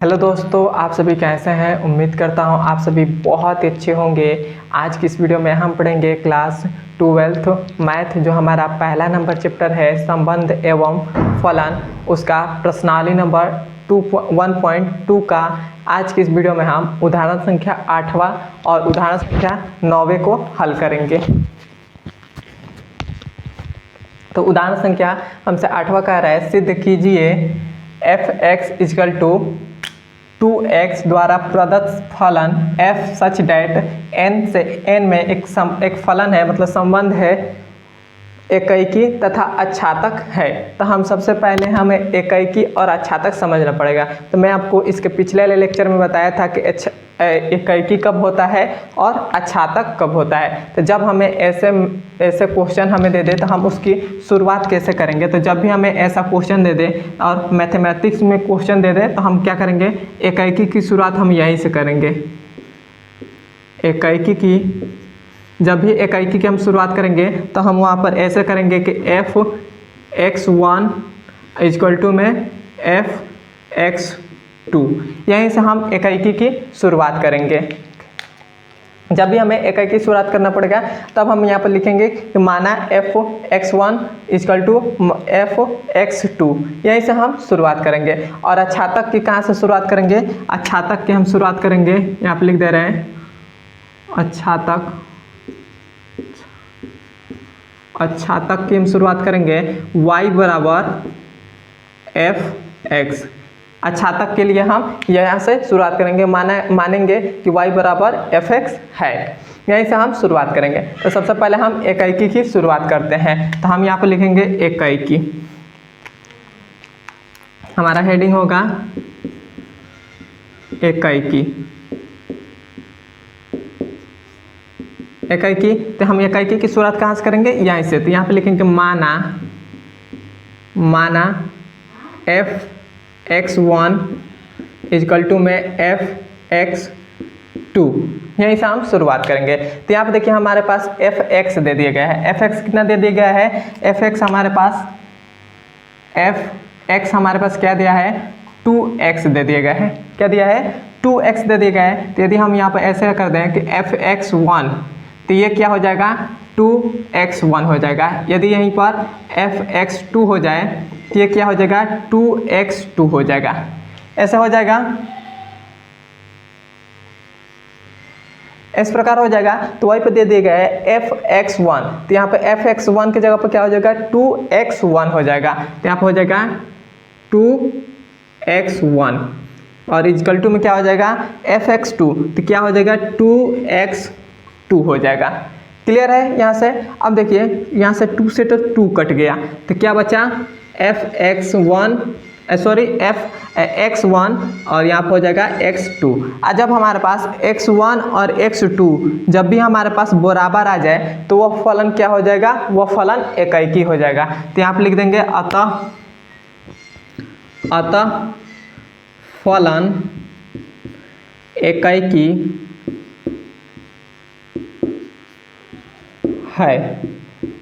Hello दोस्तों, आप सभी कैसे हैं। उम्मीद करता हूं आप सभी बहुत अच्छे होंगे। आज की इस वीडियो में हम पढ़ेंगे क्लास 12th मैथ, जो हमारा पहला नंबर चैप्टर है संबंध एवं फलन, उसका प्रश्नावली नंबर 1.2 का आज की इस वीडियो में हम उदाहरण संख्या 8वां और उदाहरण संख्या 9वें को हल करेंगे। तो उदाहरण संख्या हमसे 8वां कह रहा है, सिद्ध कीजिए f(x) = 2x द्वारा प्रदत्त फलन f सच डैट n से n में एक फलन है, मतलब संबंध है, एकैकी तथा अच्छातक है। तो हम सबसे पहले हमें एकैकी और अच्छातक समझना पड़ेगा। तो मैं आपको इसके पिछले लेक्चर में बताया था कि एकैकी कब होता है और अच्छातक कब होता है। तो जब हमें ऐसे क्वेश्चन हमें दे दे तो हम उसकी शुरुआत कैसे करेंगे। तो जब भी हमें ऐसा क्वेश्चन दे दे और मैथमेटिक्स में क्वेश्चन दे दे तो हम क्या करेंगे, एकैकी की शुरुआत हम यहीं से करेंगे। एकैकी की जब भी एकैकी की हम शुरुआत करेंगे तो हम वहाँ पर ऐसे करेंगे कि f(x1) = में f(x2), यहीं से हम एकैकी की शुरुआत करेंगे। जब भी हमें एकैकी की शुरुआत करना पड़ेगा तब हम यहाँ पर लिखेंगे कि माना f(x1) = f(x2), यहीं से हम शुरुआत करेंगे। और अच्छातक की कहाँ से शुरुआत करेंगे, अच्छातक की हम शुरुआत करेंगे, यहाँ पर लिख दे रहे हैं अच्छातक की हम शुरुआत करेंगे y = f(x). अच्छातक के लिए हम यहाँ से शुरुआत करेंगे, मानेंगे कि y = f(x) है, यहीं से हम शुरुआत करेंगे। तो सबसे पहले हम एकैकी की शुरुआत करते हैं। तो हम यहाँ पर लिखेंगे एकैकी, हमारा हेडिंग होगा एकैकी। एकैकी, तो हम एकैकी की शुरुआत कहाँ से करेंगे, यहीं से। तो यहाँ पे लिखेंगे माना f(x1) = में f(x2), यहीं से हम शुरुआत करेंगे। तो यहाँ पे देखिए हमारे पास f(x) दे दिया गया है। f(x) कितना दे दिया गया है, f(x) हमारे पास क्या दिया है, 2x दे दिया गया है। क्या दिया है, 2x दे दिया गया है। तो यदि हम यहाँ पर ऐसे कर दें कि f(x1), तो ये क्या हो जाएगा, 2x1 हो जाएगा। यदि यहीं पर f(x2) हो जाए तो ये क्या हो जाएगा, 2x2 हो जाएगा। ऐसा हो जाएगा, इस प्रकार हो जाएगा। तो वहीं पे दे दिया गया है f(x1), तो यहाँ पे f(x1) की जगह पर क्या हो जाएगा, 2x1 हो जाएगा। तो यहाँ पे हो जाएगा 2x1 और इक्वल टू में क्या हो जाएगा, f(x2), तो क्या हो जाएगा, 2x2 हो जाएगा। क्लियर है यहाँ से। अब देखिए यहाँ से 2 से तो 2 कट गया, तो क्या बचा, x1 और यहाँ पर हो जाएगा x2। और जब हमारे पास x1 और x2 जब भी हमारे पास बराबर आ जाए तो वह फलन क्या हो जाएगा, वह फलन एकैकी हो जाएगा। तो यहाँ पर लिख देंगे अतः फलन एकैकी है।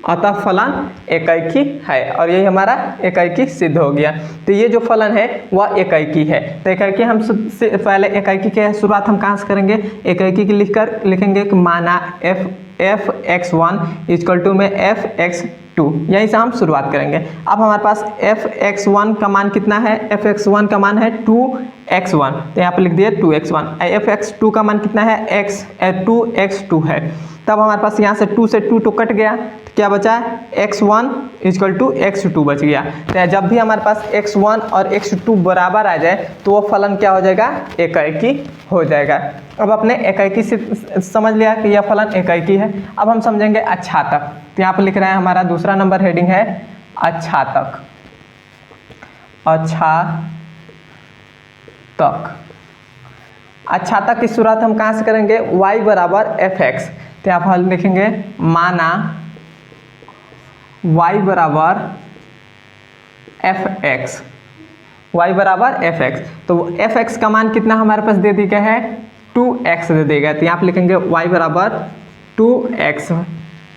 अतः फलन एकैकी है, और यही हमारा एकैकी सिद्ध हो गया। तो ये जो फलन है वह एकैकी है। तो एकैकी हम पहले एकैकी की शुरुआत हम कहाँ से करेंगे, एकैकी की लिखेंगे कि माना f(x1) = में f(x2), यहीं से हम शुरुआत करेंगे। अब हमारे पास f(x1) का मान कितना है, f(x1) का मान है 2x1, तो यहाँ पर लिख दिए 2x1। f(x2) का मान कितना है, 2x2 है। तब हमारे पास यहाँ से 2 से 2 तो कट गया, तो क्या बचा, x1 = x2 बच गया। तो जब भी हमारे पास x1 और x2 बराबर आ जाए तो वो फलन क्या हो जाएगा, एकैकी हो जाएगा। अब अपने एकैकी से समझ लिया कि यह फलन एकैकी है। अब हम समझेंगे अच्छातक। तो यहाँ पर लिख रहे हैं, हमारा दूसरा नंबर हेडिंग है अच्छातक। अच्छातक की शुरुआत हम कहाँ से करेंगे, y = f(x). तो यहाँ पर लिखेंगे माना y = f(x), y = f(x). तो f(x) का मान कितना हमारे पास दे दिया गया है, 2x दे दिया गया। तो यहाँ पर लिखेंगे y = 2x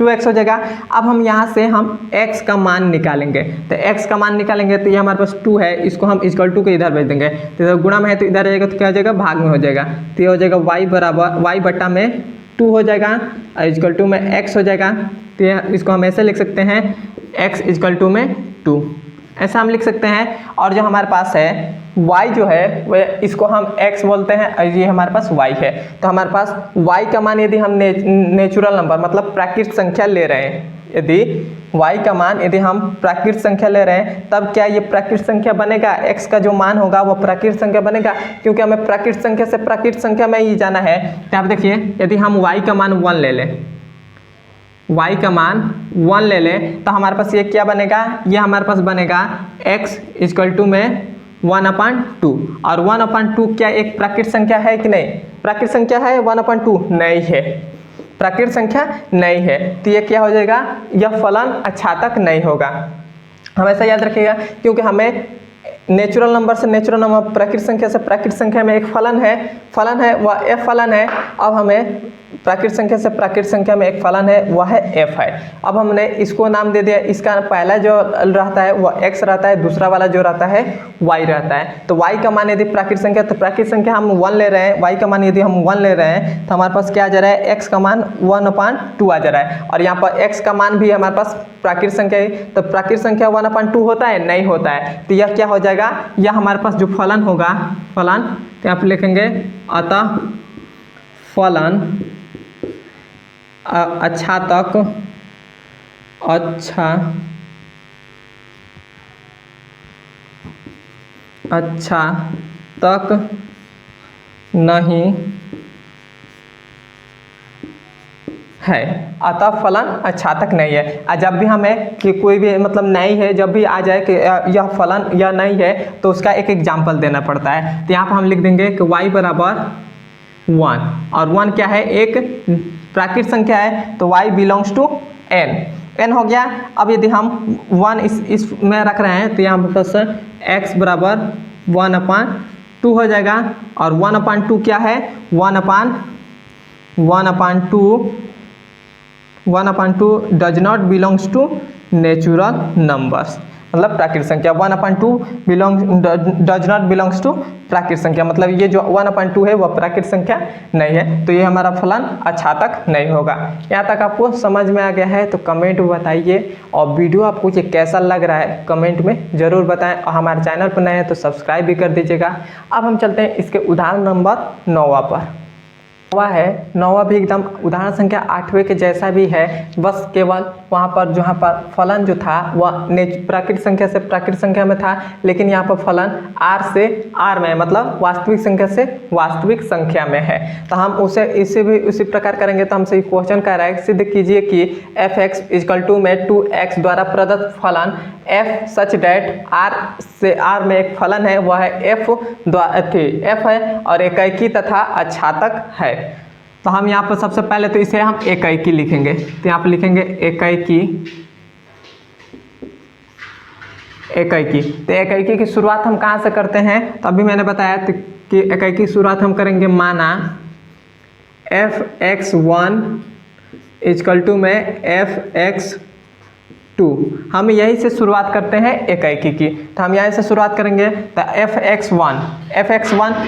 2x हो जाएगा। अब हम यहाँ से हम x का मान निकालेंगे, तो x का मान निकालेंगे तो ये हमारे पास 2 है, इसको हम इक्वल टू के इधर भेज देंगे, तो इधर गुणा में है तो इधर रहेगा तो क्या हो जाएगा, भाग में हो जाएगा, तो ये हो जाएगा y बराबर y बटा में 2 हो जाएगा और इक्वल टू में x हो जाएगा। तो इसको हम ऐसे लिख सकते हैं x इक्वल टू में 2, ऐसा हम लिख सकते हैं। और जो हमारे पास है y जो है वह इसको हम x बोलते हैं और ये हमारे पास y है। तो हमारे पास y का मान यदि हम नेचुरल नंबर मतलब प्राकृतिक संख्या ले रहे हैं, यदि y का मान यदि हम प्राकृतिक संख्या ले रहे हैं तब क्या ये प्राकृतिक संख्या बनेगा, x का जो मान होगा वो प्राकृतिक संख्या बनेगा, क्योंकि हमें प्राकृतिक संख्या से प्राकृतिक संख्या में ही जाना है। तो आप देखिए यदि हम y का मान 1 ले लें, y का मान 1 ले लें तो हमारे पास ये क्या बनेगा, ये हमारे पास बनेगा x इक्वल टू में 1/2 और 1/2 क्या एक प्राकृतिक संख्या है कि नहीं, प्राकृतिक संख्या है 1/2 नहीं है, प्राकृतिक संख्या नहीं है, तो ये क्या हो जाएगा, यह फलन अक्षातक नहीं होगा। हमेशा याद रखिएगा क्योंकि हमें नेचुरल नंबर से नेचुरल नंबर प्राकृतिक संख्या से प्राकृतिक संख्या में एक फलन है वह f फलन है। अब हमें प्राकृतिक संख्या से प्राकृतिक संख्या में एक फलन है वह है f है। अब हमने इसको नाम दे दिया, इसका पहला जो रहता है वह x रहता है, दूसरा वाला जो रहता है y रहता है। तो y का मान यदि प्राकृतिक संख्या तो प्राकृतिक संख्या हम 1 ले रहे हैं, y का मान यदि हम 1 ले रहे हैं तो हमारे पास क्या आ जा रहा है, x का मान 1/2 आ जा रहा है। और यहाँ पर x का मान भी हमारे पास प्राकृतिक संख्या है, तो प्राकृतिक संख्या 1/2 होता है, नहीं होता है, तो यह क्या हो जाएगा, यह हमारे पास जो फलन होगा, फलन तो यहाँ पर लिखेंगे अतः फलन अक्षातक नहीं है, अतः फलन अक्षातक नहीं है। और जब भी हमें कि कोई भी मतलब नहीं है, जब भी आ जाए कि यह फलन यह नहीं है तो उसका एक एग्जाम्पल देना पड़ता है। तो यहाँ पर हम लिख देंगे कि y बराबर 1 और 1 क्या है, एक प्राकृतिक संख्या है, तो y बिलोंग्स टू n हो गया। अब यदि हम 1 इस में रख रहे हैं तो यहाँ पर x बराबर 1/2 हो जाएगा और 1/2 क्या है, 1/2 does not belongs to natural numbers, मतलब प्राकृतिक संख्या 1/2 डज नॉट बिलोंग्स टू प्राकृतिक संख्या, मतलब ये जो 1/2 है वह प्राकृतिक संख्या नहीं है, तो ये हमारा फलन अक्षातक नहीं होगा। यहाँ तक आपको समझ में आ गया है तो कमेंट में बताइए, और वीडियो आपको ये कैसा लग रहा है कमेंट में ज़रूर बताएं, और हमारे चैनल पर नए हैं तो सब्सक्राइब भी कर दीजिएगा। अब हम चलते हैं इसके उदाहरण नंबर 9 पर। 9वां है, 9वां भी एकदम उदाहरण संख्या 8वें के जैसा भी है, बस केवल वहाँ पर जहाँ पर फलन जो था वह प्राकृतिक संख्या से प्राकृतिक संख्या में था, लेकिन यहाँ पर फलन r से r में मतलब वास्तविक संख्या से वास्तविक संख्या में है। तो हम इसे भी उसी प्रकार करेंगे। तो हमसे क्वेश्चन कह रहा है सिद्ध कीजिए कि f(x) इक्वल टू में 2x द्वारा प्रदत्त फलन f सच डैट r से r में एक फलन है वह है f है और एकाकी तथा अक्षातक है। तो हम यहाँ पर सबसे पहले तो इसे हम एकाकी लिखेंगे, तो यहाँ पर लिखेंगे एकाकी। तो एकाकी की शुरुआत हम कहाँ से करते हैं, तो अभी मैंने बताया तो कि एकाकी की शुरुआत हम करेंगे, माना f(x1) इक्वल टू में f(x2), हम यही से शुरुआत करते हैं एकाकी की। तो हम यहाँ से शुरुआत करेंगे तो f(x1)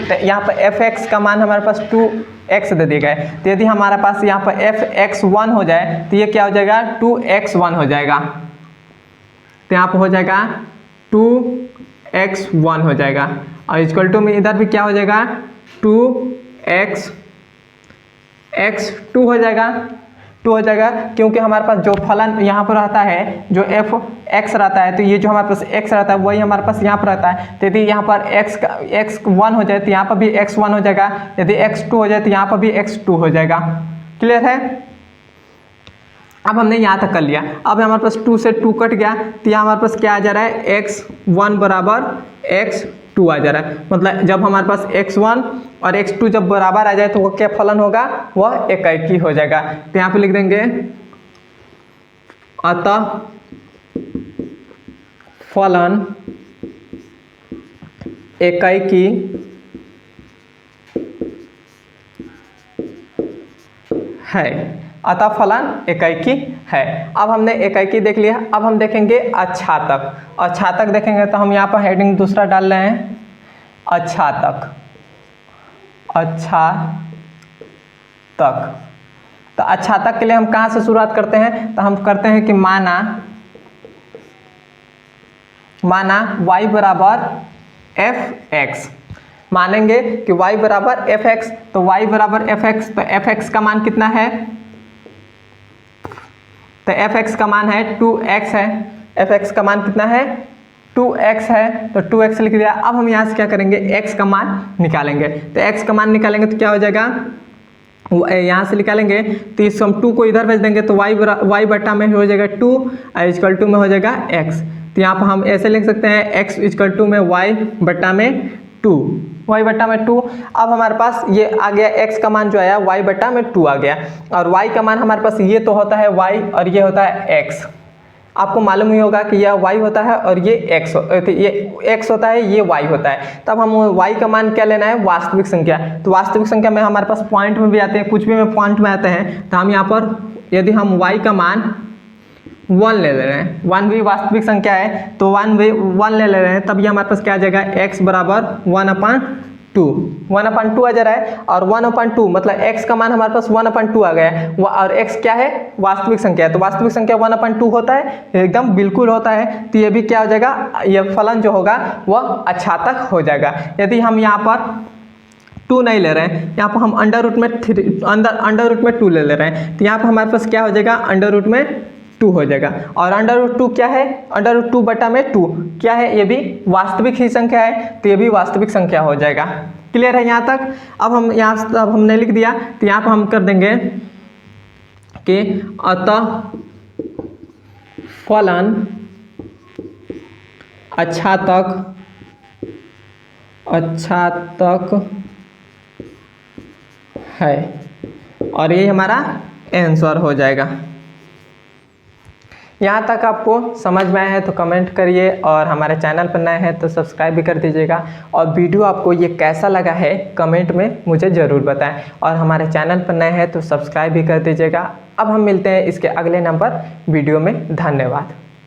तो यहाँ पर f(x) का मान हमारे पास 2x दे दिए गए, तो यदि हमारे पास यहाँ पर f(x1) हो जाए तो ये क्या हो जाएगा, 2x1 हो जाएगा। तो यहाँ पर हो जाएगा 2x1 हो जाएगा और इक्वल टू में इधर भी क्या हो जाएगा, 2x2 हो जाएगा, 2 हो जाएगा, क्योंकि हमारे पास जो फलन यहाँ पर रहता है जो f(x) रहता है, तो ये जो हमारे पास x रहता है वही हमारे पास यहाँ पर रहता है। तो यदि यहाँ पर x1 हो जाए तो यहाँ पर भी x1 हो जाएगा, यदि x2 हो जाए तो यहाँ पर भी x2 हो जाएगा। क्लियर है। अब हमने यहाँ तक कर लिया। अब हमारे पास 2 से 2 कट गया तो यहाँ हमारे पास क्या आ जा रहा है, x1 बराबर x2 आ जा रहा है। मतलब जब हमारे पास x1 और x2 जब बराबर आ जाए तो वो क्या फलन होगा, वह एकाकी हो जाएगा। तो यहाँ पे लिख देंगे अतः फलन एकाकी है। अतः फलन एकैकी है। अब हमने एकैकी देख लिया, अब हम देखेंगे अच्छातक। अच्छातक देखेंगे तो हम यहाँ पर हेडिंग दूसरा डाल रहे हैं, अच्छातक। अच्छातक, तो अच्छातक के लिए हम कहाँ से शुरुआत करते हैं, तो हम करते हैं कि माना y बराबर fx, मानेंगे कि y बराबर fx, तो y बराबर fx, तो fx का मान कितना है, तो fx का मान है 2x है, fx का मान कितना है 2x है, तो 2x लिख दिया। अब हम यहाँ से क्या करेंगे, x का मान निकालेंगे, तो x का मान निकालेंगे तो क्या हो जाएगा, यहाँ से निकालेंगे तो इस हम 2 को इधर भेज देंगे तो y बटा में हो जाएगा 2 इक्वल टू में हो जाएगा x। तो यहाँ पर हम ऐसे लिख सकते हैं x इक्वल टू में y बटा में 2, y बटा में 2। अब हमारे पास ये आ गया x का मान जो आया y बटा में 2 आ गया, और y का मान हमारे पास ये तो होता है y और ये होता है x। आपको मालूम ही होगा कि यह y होता है और ये x होता है, ये y होता है। तब हम y का मान क्या लेना है, वास्तविक संख्या। तो वास्तविक संख्या में हमारे पास पॉइंट में भी आते हैं, कुछ भी में पॉइंट में आते हैं। तो हम यहाँ पर यदि हम y का मान 1 ले ले रहे हैं, 1 भी वास्तविक संख्या है तो 1 ले ले रहे हैं, तब ये हमारे पास क्या आ जाएगा, x बराबर 1/2 आ जा रहा है, और 1/2 मतलब x का मान हमारे पास 1/2 आ गया है, और x क्या है, वास्तविक संख्या है। तो वास्तविक संख्या 1/2 होता है, एकदम बिल्कुल होता है। तो ये भी क्या हो जाएगा, ये फलन जो होगा वह अच्छातक हो जाएगा। यदि हम यहाँ पर 2 नहीं ले रहे हैं, यहाँ पर हम अंडर रूट में 2 ले रहे हैं, तो यहाँ पर हमारे पास क्या हो जाएगा, अंडर रूट में 2 हो जाएगा। और अंडर रूट 2 क्या है, अंडर रूट 2 बटा में 2 क्या है, ये भी वास्तविक ही संख्या है, तो ये भी वास्तविक संख्या हो जाएगा। क्लियर है यहाँ तक। अब हमने लिख दिया, तो यहाँ पर हम कर देंगे कि अतः फलन अच्छातक है, और ये हमारा आंसर हो जाएगा। यहाँ तक आपको समझ में आया है तो कमेंट करिए, और हमारे चैनल पर नए हैं तो सब्सक्राइब भी कर दीजिएगा। और वीडियो आपको ये कैसा लगा है कमेंट में मुझे ज़रूर बताएं, और हमारे चैनल पर नए हैं तो सब्सक्राइब भी कर दीजिएगा। अब हम मिलते हैं इसके अगले नंबर वीडियो में। धन्यवाद।